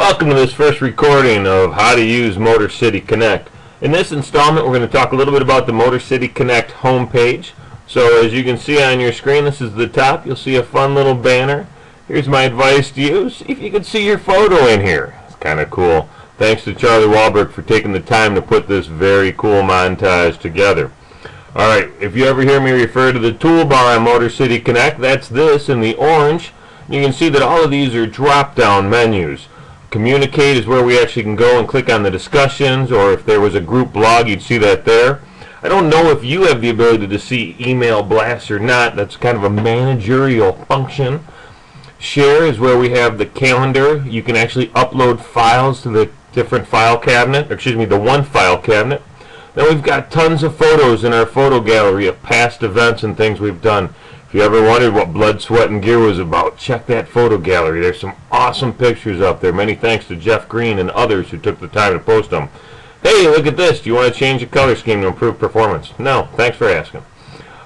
Welcome to this first recording of how to use Motor City Connect. In this installment, we're going to talk a little bit about the Motor City Connect homepage. So as you can see on your screen, this is the top. You'll see a fun little banner. Here's my advice to you. See if you can see your photo in here. It's kind of cool. Thanks to Charlie Wahlberg for taking the time to put this very cool montage together. Alright, if you ever hear me refer to the toolbar on Motor City Connect, that's this in the orange. You can see that all of these are drop-down menus. Communicate is where we actually can go and click on the discussions, or if there was a group blog, you'd see that there. I don't know if you have the ability to see email blasts or not. That's kind of a managerial function. Share is where we have the calendar. You can actually upload files to the different file cabinet, or excuse me, the one file cabinet. Then we've got tons of photos in our photo gallery of past events and things we've done. If you ever wondered what Blood, Sweat, and Gear was about, check that photo gallery. There's some awesome pictures up there. Many thanks to Jeff Green and others who took the time to post them. Hey, look at this. Do you want to change the color scheme to improve performance? No, thanks for asking.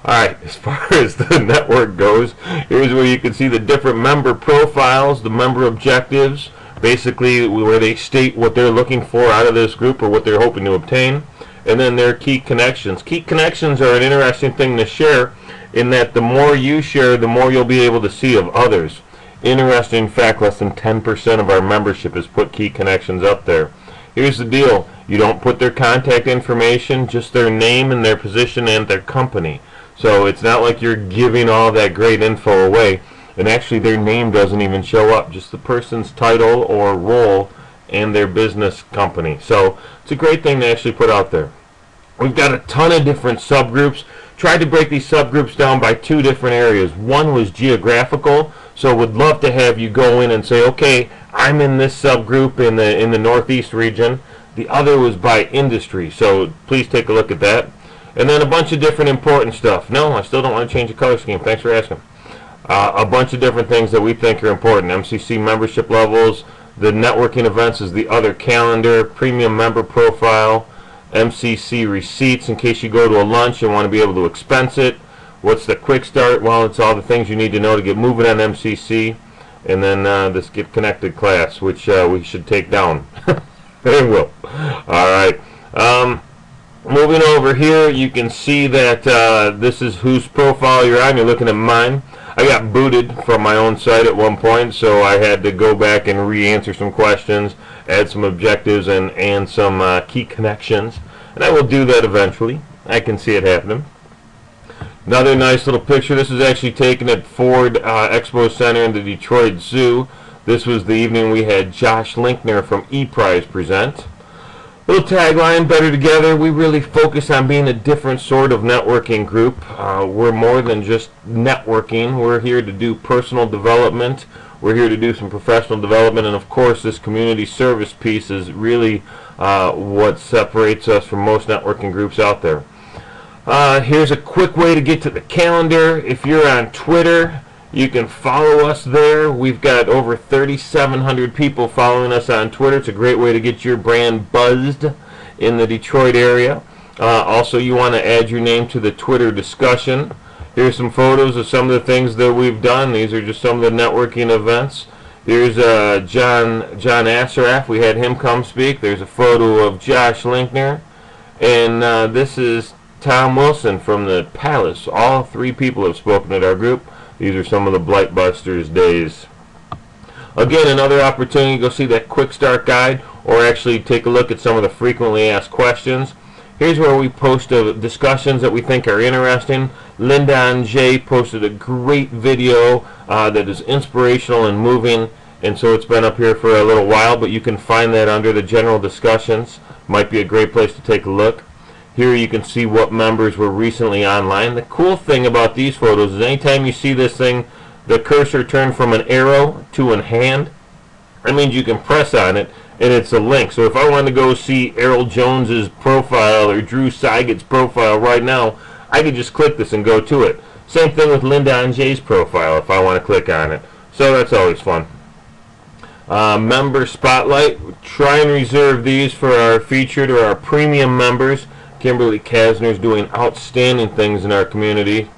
Alright, as far as the network goes, here's where you can see the different member profiles, the member objectives, basically where they state what they're looking for out of this group or what they're hoping to obtain, and then their key connections. Key connections are an interesting thing to share, in that the more you share, the more you'll be able to see of others. Interesting fact, less than 10% of our membership has put key connections up there. Here's the deal. You don't put their contact information, just their name and their position and their company. So it's not like you're giving all that great info away. And actually their name doesn't even show up. Just the person's title or role and their business company. So it's a great thing to actually put out there. We've got a ton of different subgroups. Tried to break these subgroups down by two different areas. One was geographical, so would love to have you go in and say, okay, I'm in this subgroup in the Northeast region. The other was by industry, so please take a look at that. And then a bunch of different important stuff. No, I still don't want to change the color scheme. Thanks for asking. A bunch of different things that we think are important. MCC membership levels, the networking events is the other calendar, premium member profile, MCC receipts in case you go to a lunch and want to be able to expense it. What's the quick start? Well, it's all the things you need to know to get moving on MCC. And then this Get Connected class, which we should take down. They will. Alright. Moving over here, you can see that this is whose profile you're on. You're looking at mine. I got booted from my own site at one point, so I had to go back and re-answer some questions, add some objectives, and some key connections. And I will do that eventually. I can see it happening. Another nice little picture. This is actually taken at Ford Expo Center in the Detroit Zoo. This was the evening we had Josh Linkner from ePrize present. Little tagline, better together. We really focus on being a different sort of networking group. We're more than just networking. We're here to do personal development. We're here to do some professional development. And of course, this community service piece is really what separates us from most networking groups out there. Here's a quick way to get to the calendar. If you're on Twitter, you can follow us there. We've got over 3,700 people following us on Twitter. It's a great way to get your brand buzzed in the Detroit area. Also, you want to add your name to the Twitter discussion. Here's some photos of some of the things that we've done. These are just some of the networking events. Here's John Assaraf. We had him come speak. There's a photo of Josh Linkner. And this is Tom Wilson from the Palace. All three people have spoken at our group. These are some of the Blightbusters days. Again, another opportunity to go see that quick start guide or actually take a look at some of the frequently asked questions. Here's where we post discussions that we think are interesting. Linda and Jay posted a great video that is inspirational and moving, and so it's been up here for a little while, but you can find that under the general discussions. Might be a great place to take a look. Here you can see what members were recently online. The cool thing about these photos is anytime you see this thing, the cursor turn from an arrow to a hand, that means you can press on it and it's a link. So if I want to go see Errol Jones's profile or Drew Seiget's profile right now, I could just click this and go to it. Same thing with Linda and Jay's profile if I want to click on it. So that's always fun. Member Spotlight. Try and reserve these for our featured or our premium members. Kimberly Kasner is doing outstanding things in our community.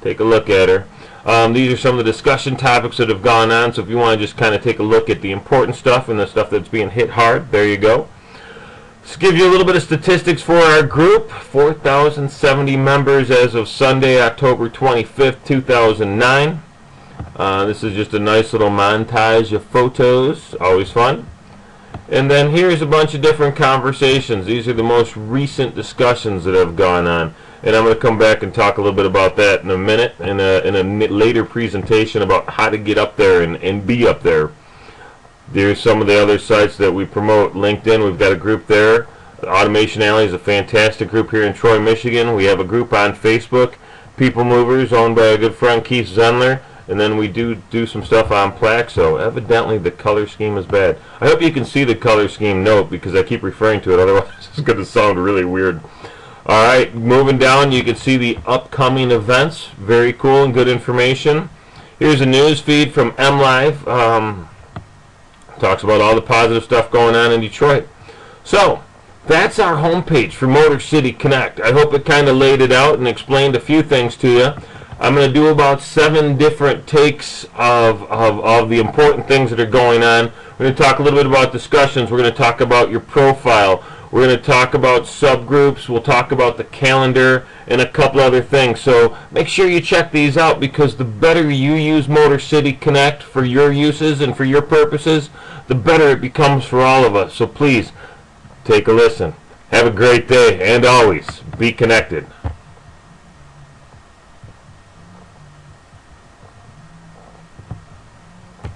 Take a look at her. These are some of the discussion topics that have gone on, so if you want to just kind of take a look at the important stuff and the stuff that's being hit hard, there you go. Let's give you a little bit of statistics for our group. 4,070 members as of Sunday, October 25th, 2009. This is just a nice little montage of photos, always fun. And then here's a bunch of different conversations. These are the most recent discussions that have gone on. And I'm going to come back and talk a little bit about that in a minute, in a later presentation about how to get up there and be up there. There's some of the other sites that we promote. LinkedIn, we've got a group there. The Automation Alley is a fantastic group here in Troy, Michigan. We have a group on Facebook, People Movers, owned by a good friend, Keith Zenler. And then we do some stuff on Plaxo. Evidently the color scheme is bad. I hope you can see the color scheme note because I keep referring to it, otherwise it's going to sound really weird. Alright, moving down, you can see the upcoming events. Very cool and good information. Here's a news feed from MLive. Talks about all the positive stuff going on in Detroit. So, that's our homepage for Motor City Connect. I hope it kind of laid it out and explained a few things to you. I'm going to do about 7 different takes of the important things that are going on. We're going to talk a little bit about discussions. We're going to talk about your profile. We're going to talk about subgroups. We'll talk about the calendar and a couple other things. So make sure you check these out, because the better you use Motor City Connect for your uses and for your purposes, the better it becomes for all of us. So please take a listen. Have a great day, and always be connected.